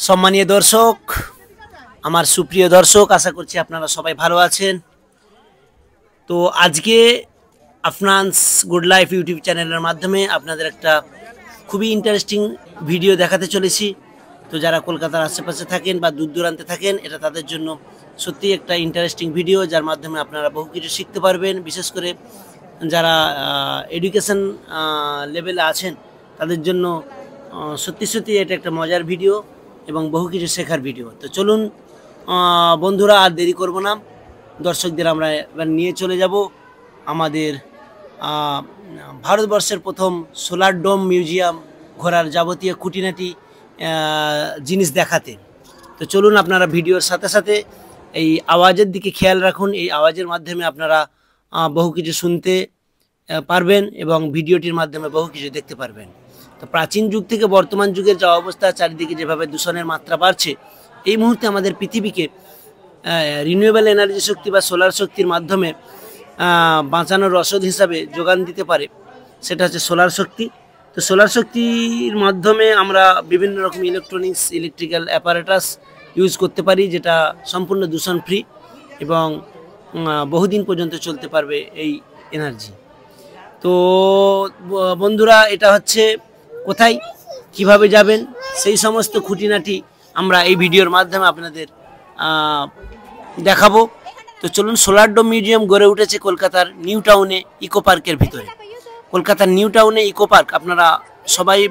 সম্মানীয় দর্শক, আমার সুপ্রিয় দর্শক, আশা করছি আপনারা সবাই ভালো আছেন। তো আজকে আফনানস গুড লাইফ ইউটিউব চ্যানেলের মাধ্যমে আপনাদের একটা খুবই ইন্টারেস্টিং ভিডিও দেখাতে চলেছি। তো যারা কলকাতার আশেপাশে থাকেন বা দূর দূরান্তে থাকেন, এটা তাদের জন্য সত্যি একটা ইন্টারেস্টিং ভিডিও, যার মাধ্যমে আপনারা বহু কিছু শিখতে পারবেন। বিশেষ করে যারা এডুকেশন লেভেলে আছেন তাদের জন্য সত্যি সত্যি এটা একটা মজার ভিডিও এবং বহু কিছু শেখার ভিডিও। তো চলুন বন্ধুরা, আর দেরি করব না, দর্শকদের আমরা এবার নিয়ে চলে যাব আমাদের ভারতবর্ষের প্রথম সোলার ডোম মিউজিয়াম ঘোরার যাবতীয় খুঁটিনাটি জিনিস দেখাতে। তো চলুন, আপনারা ভিডিওর সাথে সাথে এই আওয়াজের দিকে খেয়াল রাখুন। এই আওয়াজের মাধ্যমে আপনারা বহু কিছু শুনতে পারবেন এবং ভিডিওটির মাধ্যমে বহু কিছু দেখতে পারবেন। তো প্রাচীন যুগ থেকে বর্তমান যুগের যা অবস্থা, চারিদিকে যেভাবে দূষণের মাত্রা বাড়ছে, এই মুহূর্তে আমাদের পৃথিবীকে রিনিউয়েবল এনার্জি শক্তি বা সোলার শক্তির মাধ্যমে বাঁচানোর রসদ হিসাবে যোগান দিতে পারে, সেটা হচ্ছে সোলার শক্তি। তো সোলার শক্তির মাধ্যমে আমরা বিভিন্ন রকম ইলেকট্রনিক্স, ইলেকট্রিক্যাল অ্যাপারেটাস ইউজ করতে পারি, যেটা সম্পূর্ণ দূষণ ফ্রি এবং বহুদিন পর্যন্ত চলতে পারবে এই এনার্জি। তো বন্ধুরা, এটা হচ্ছে কোথায়, কিভাবে যাবেন, সেই সমস্ত খুঁটিনাটি আমরা এই ভিডিওর মাধ্যমে আপনাদের দেখাবো। তো চলুন, সোলার ডোম মিউজিয়াম গড়ে উঠেছে কলকাতার নিউ টাউনে ইকো পার্কের ভিতরে। কলকাতার নিউ টাউনে ইকো পার্ক আপনারা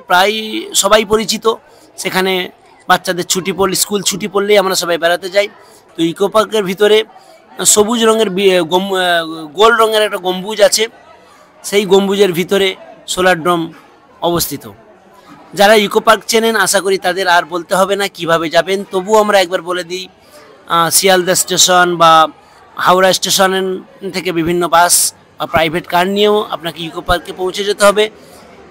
প্রায় সবাই পরিচিত। সেখানে বাচ্চাদের ছুটি পড়লে, স্কুল ছুটি পড়লেই আমরা সবাই বেড়াতে যাই। তো ইকো পার্কের ভিতরে সবুজ রঙের গোল রঙের একটা গম্বুজ আছে। সেই গম্বুজের ভিতরে সোলার ডোম অবস্থিত। যারা ইকো পার্ক চেনেন, আশা করি তাদের আর বলতে হবে না কিভাবে যাবেন। তবুও আমরা একবার বলে দিই, শিয়ালদা স্টেশন বা হাওড়া স্টেশন থেকে বিভিন্ন বাস বা প্রাইভেট কার নিয়েও আপনাকে ইকো পার্কে পৌঁছে যেতে হবে।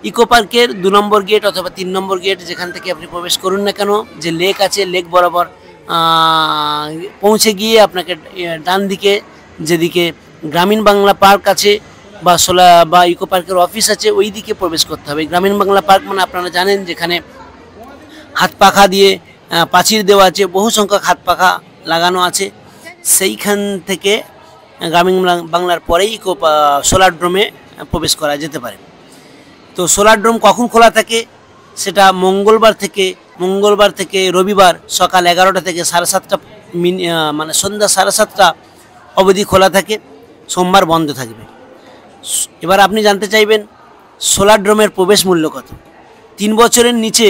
ইকো পার্কের 2 নম্বর গেট অথবা 3 নম্বর গেট, যেখান থেকে আপনি প্রবেশ করুন না কেন, যে লেক আছে, লেক বরাবর পৌঁছে গিয়ে আপনাকে ডান দিকে, যেদিকে গ্রামীণ বাংলা পার্ক আছে বা ইকো পার্কের অফিস আছে, ওই দিকে প্রবেশ করতে হবে। গ্রামীণ বাংলা পার্ক মানে আপনারা জানেন, যেখানে হাত পাখা দিয়ে প্রাচীর দেওয়া আছে, বহু সংখ্যক হাত পাখা লাগানো আছে। সেইখান থেকে গ্রামীণ বাংলার পরেই সোলার ড্রোমে প্রবেশ করা যেতে পারে। তো সোলার ড্রোম কখন খোলা থাকে, সেটা মঙ্গলবার থেকে রবিবার সকাল 11টা থেকে 7:30 মানে সন্ধ্যা 7:30 অবধি খোলা থাকে, সোমবার বন্ধ থাকবে। এবার আপনি জানতে চাইবেন সোলার ড্রোমের প্রবেশ মূল্য কত। 3 বছরের নিচে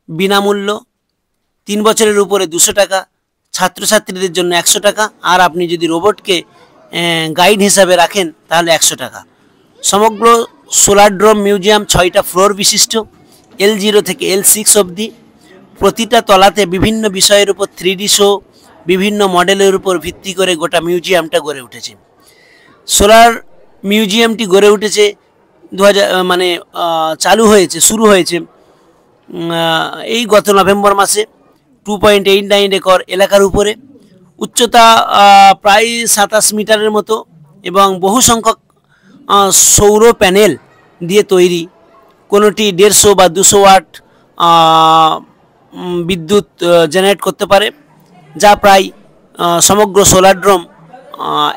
বিনামূল্য, 3 বছরের উপরে 200 টাকা, ছাত্রছাত্রীদের জন্য 100 টাকা, আর আপনি যদি রোবটকে গাইড হিসাবে রাখেন তাহলে 100 টাকা। সমগ্র সোলার ড্রোম মিউজিয়াম 6টা ফ্লোর বিশিষ্ট, L0 থেকে L6 অবধি। প্রতিটা তলাতে বিভিন্ন বিষয়ের উপর 3D শো, বিভিন্ন মডেলের উপর ভিত্তি করে গোটা মিউজিয়ামটা গড়ে উঠেছে। সোলার মিউজিয়ামটি গড়ে উঠেছে 2000 শুরু হয়েছে এই গত নভেম্বর মাসে 2.89 একর এলাকার উপরে। উচ্চতা প্রায় 27 মিটারের মতো এবং বহু সংখ্যক সৌর প্যানেল দিয়ে তৈরি। কোনোটি 150 বা 200 ওয়াট বিদ্যুৎ জেনারেট করতে পারে, যা প্রায় সমগ্র সোলার ড্রোম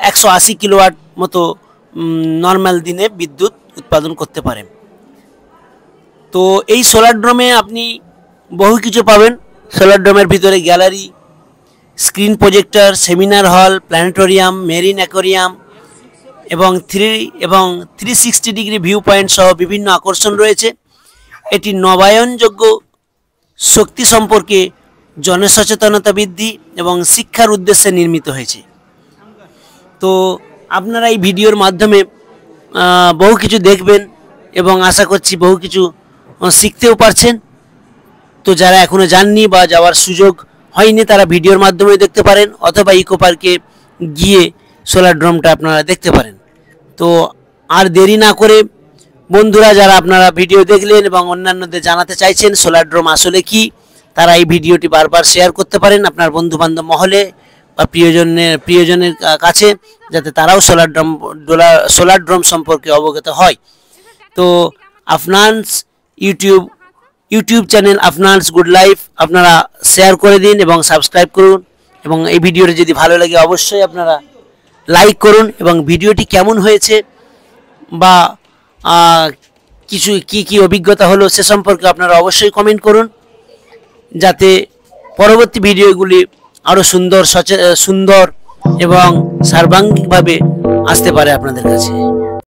180 কিলোওয়াট মতো নর্মাল দিনে বিদ্যুৎ উৎপাদন করতে পারে। তো এই সোলার ড্রোমে আপনি বহু কিছু পাবেন। সোলার ড্রোমের ভিতরে gallery, screen projector, seminar hall, planetarium, marine aquarium এবং 360 ডিগ্রি ভিউ পয়েন্ট সহ বিভিন্ন আকর্ষণ রয়েছে। এটি নবায়নযোগ্য শক্তি সম্পর্কে জনসচেতনতা বৃদ্ধি এবং শিক্ষার উদ্দেশ্যে নির্মিত হয়েছে। তো আপনারা এই ভিডিওর মাধ্যমে বহু কিছু দেখবেন এবং আশা করছি বহু কিছু শিখতেও পারছেন। তো যারা এখনও যাননি বা যাওয়ার সুযোগ হয়নি, তারা ভিডিওর মাধ্যমে দেখতে পারেন, অথবা ইকো পার্কে গিয়ে সোলার ড্রোমটা আপনারা দেখতে পারেন। তো আর দেরি না করে বন্ধুরা, যারা আপনারা ভিডিও দেখলেন এবং অন্যান্যদের জানাতে চাইছেন সোলার ড্রোম আসলে কি, তারা এই ভিডিওটি বারবার শেয়ার করতে পারেন আপনার বন্ধুবান্ধব মহলে বা প্রিয়জনের কাছে, যাতে তারাও সোলার ড্রোম সম্পর্কে অবগত হয়। তো আফনানস ইউটিউব চ্যানেল আফনানস গুড লাইফ আপনারা শেয়ার করে দিন এবং সাবস্ক্রাইব করুন, এবং এই ভিডিওটি যদি ভালো লাগে অবশ্যই আপনারা লাইক করুন, এবং ভিডিওটি কেমন হয়েছে বা কিছু কি অভিজ্ঞতা হলো সে সম্পর্কে আপনারা অবশ্যই কমেন্ট করুন, যাতে পরবর্তী ভিডিওগুলি আরও সুন্দর এবং সার্বাঙ্গিকভাবে আসতে পারে আপনাদের কাছে।